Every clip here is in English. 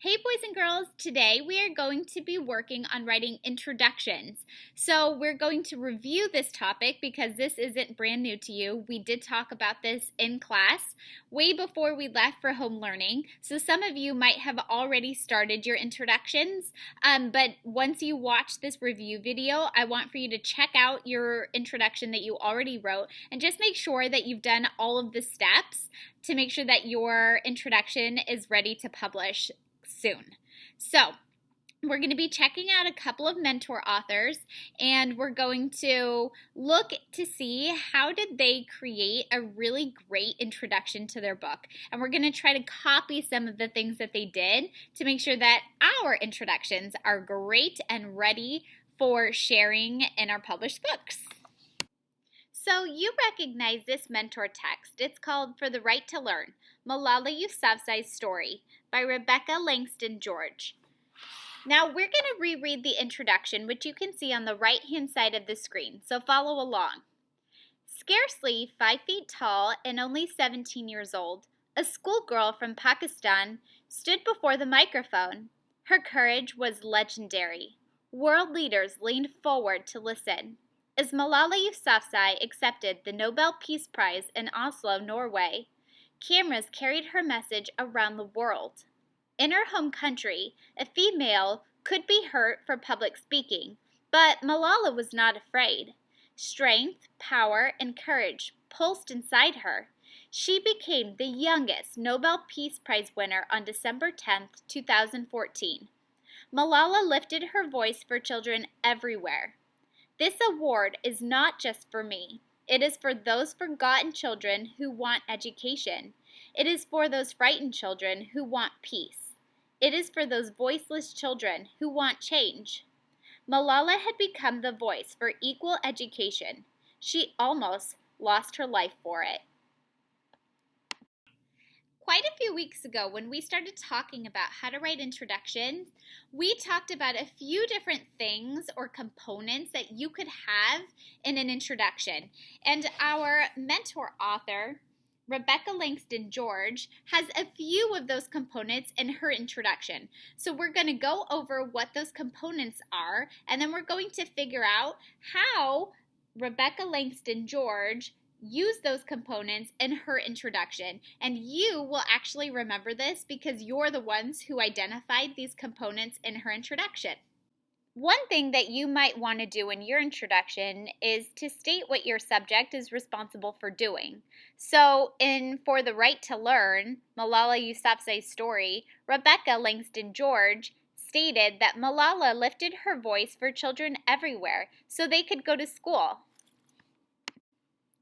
Hey boys and girls, today we are going to be working on writing introductions. So we're going to review this topic because this isn't brand new to you. We did talk about this in class way before we left for home learning. So some of you might have already started your introductions, but once you watch this review video, I want for you to check out your introduction that you already wrote and just make sure that you've done all of the steps to make sure that your introduction is ready to publish soon. So we're going to be checking out a couple of mentor authors, and we're going to look to see how did they create a really great introduction to their book. And we're going to try to copy some of the things that they did to make sure that our introductions are great and ready for sharing in our published books. So you recognize this mentor text. It's called For the Right to Learn, Malala Yousafzai's Story by Rebecca Langston George. Now we're going to reread the introduction, which you can see on the right-hand side of the screen, so follow along. Scarcely 5 feet tall and only 17 years old, a schoolgirl from Pakistan stood before the microphone. Her courage was legendary. World leaders leaned forward to listen. As Malala Yousafzai accepted the Nobel Peace Prize in Oslo, Norway, cameras carried her message around the world. In her home country, a female could be hurt for public speaking, but Malala was not afraid. Strength, power, and courage pulsed inside her. She became the youngest Nobel Peace Prize winner on December 10, 2014. Malala lifted her voice for children everywhere. This award is not just for me. It is for those forgotten children who want education. It is for those frightened children who want peace. It is for those voiceless children who want change. Malala had become the voice for equal education. She almost lost her life for it. Quite a few weeks ago, when we started talking about how to write introductions, we talked about a few different things or components that you could have in an introduction. And our mentor author, Rebecca Langston George, has a few of those components in her introduction. So we're going to go over what those components are, and then we're going to figure out how Rebecca Langston George use those components in her introduction. And you will actually remember this because you're the ones who identified these components in her introduction. One thing that you might want to do in your introduction is to state what your subject is responsible for doing. So in For the Right to Learn, Malala Yousafzai's Story, Rebecca Langston George stated that Malala lifted her voice for children everywhere so they could go to school.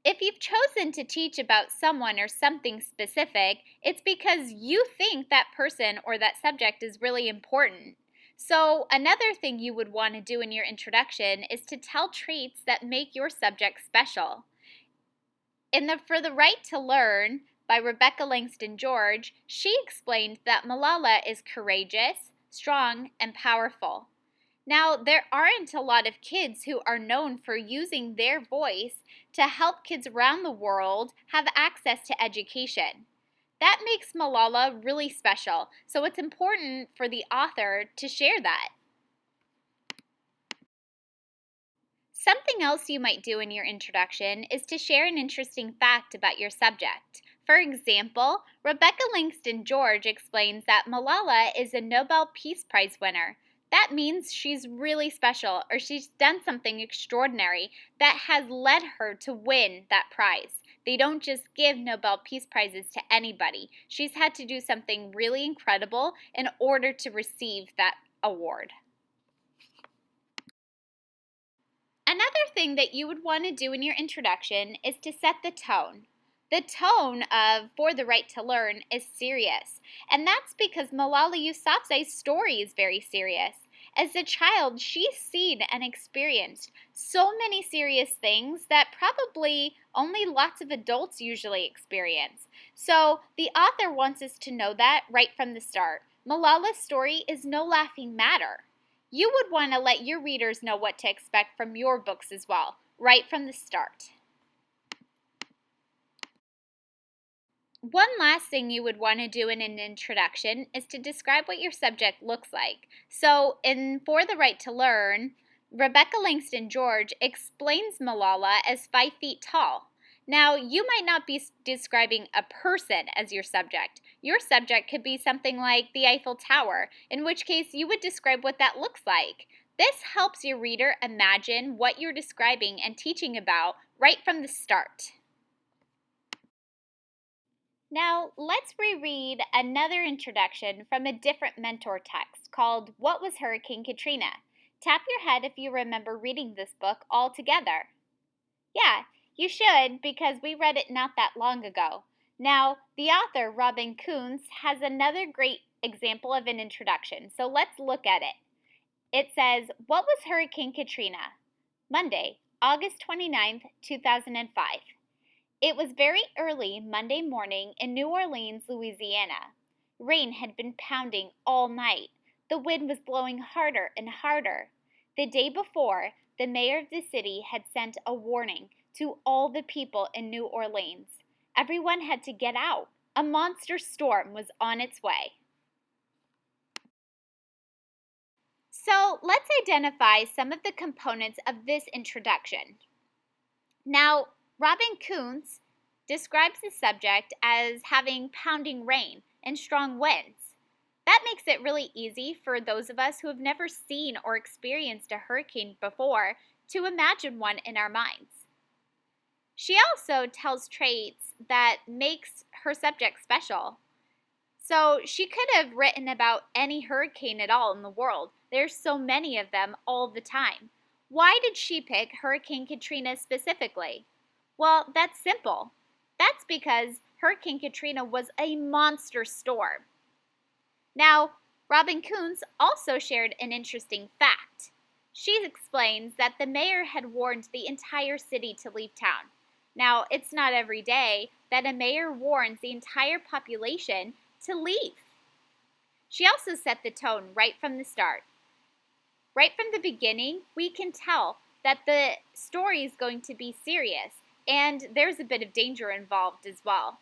If you've chosen to teach about someone or something specific, it's because you think that person or that subject is really important. So another thing you would want to do in your introduction is to tell traits that make your subject special. In the For the Right to Learn by Rebecca Langston George, she explained that Malala is courageous, strong, and powerful. Now, there aren't a lot of kids who are known for using their voice to help kids around the world have access to education. That makes Malala really special, so it's important for the author to share that. Something else you might do in your introduction is to share an interesting fact about your subject. For example, Rebecca Langston George explains that Malala is a Nobel Peace Prize winner. That means she's really special, or she's done something extraordinary that has led her to win that prize. They don't just give Nobel Peace Prizes to anybody. She's had to do something really incredible in order to receive that award. Another thing that you would want to do in your introduction is to set the tone. The tone of For the Right to Learn is serious, and that's because Malala Yousafzai's story is very serious. As a child, she's seen and experienced so many serious things that probably only lots of adults usually experience. So the author wants us to know that right from the start. Malala's story is no laughing matter. You would want to let your readers know what to expect from your books as well, right from the start. One last thing you would want to do in an introduction is to describe what your subject looks like. So, in For the Right to Learn, Rebecca Langston George explains Malala as 5 feet tall. Now, you might not be describing a person as your subject. Your subject could be something like the Eiffel Tower, in which case you would describe what that looks like. This helps your reader imagine what you're describing and teaching about right from the start. Now, let's reread another introduction from a different mentor text called What Was Hurricane Katrina? Tap your head if you remember reading this book all together. Yeah, you should because we read it not that long ago. Now, the author, Robin Kuntz, has another great example of an introduction, so let's look at it. It says, What was Hurricane Katrina? Monday, August 29th, 2005. It was very early Monday morning in New Orleans, Louisiana. Rain had been pounding all night. The wind was blowing harder and harder. The day before, the mayor of the city had sent a warning to all the people in New Orleans. Everyone had to get out. A monster storm was on its way. So let's identify some of the components of this introduction. Now, Robin Kuntz describes the subject as having pounding rain and strong winds. That makes it really easy for those of us who have never seen or experienced a hurricane before to imagine one in our minds. She also tells traits that makes her subject special. So she could have written about any hurricane at all in the world. There's so many of them all the time. Why did she pick Hurricane Katrina specifically? Well, that's simple. That's because Hurricane Katrina was a monster storm. Now, Robin Kuntz also shared an interesting fact. She explains that the mayor had warned the entire city to leave town. Now, it's not every day that a mayor warns the entire population to leave. She also set the tone right from the start. Right from the beginning, we can tell that the story is going to be serious and there's a bit of danger involved as well.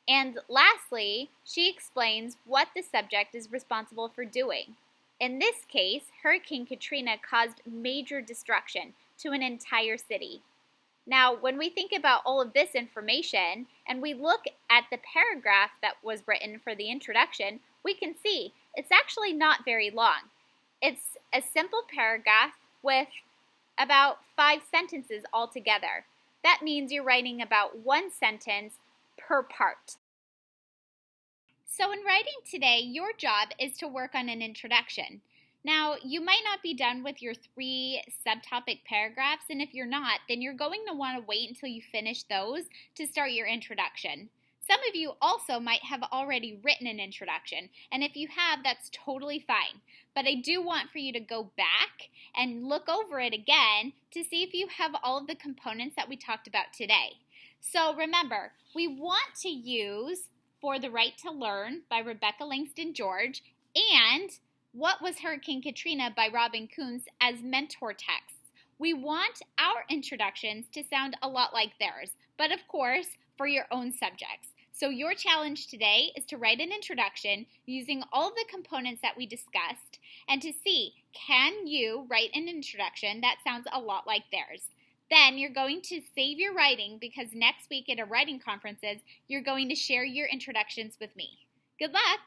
And lastly, she explains what the subject is responsible for doing. In this case, Hurricane Katrina caused major destruction to an entire city. Now, when we think about all of this information and we look at the paragraph that was written for the introduction, we can see it's actually not very long. It's a simple paragraph with about 5 sentences altogether. That means you're writing about 1 sentence per part. So in writing today, your job is to work on an introduction. Now, you might not be done with your 3 subtopic paragraphs, and if you're not, then you're going to want to wait until you finish those to start your introduction. Some of you also might have already written an introduction, and if you have, that's totally fine. But I do want for you to go back and look over it again to see if you have all of the components that we talked about today. So remember, we want to use For the Right to Learn by Rebecca Langston George and What Was Hurricane Katrina by Robin Kuntz as mentor texts. We want our introductions to sound a lot like theirs, but of course, for your own subjects. So your challenge today is to write an introduction using all of the components that we discussed and to see, can you write an introduction that sounds a lot like theirs? Then you're going to save your writing because next week at our writing conferences, you're going to share your introductions with me. Good luck!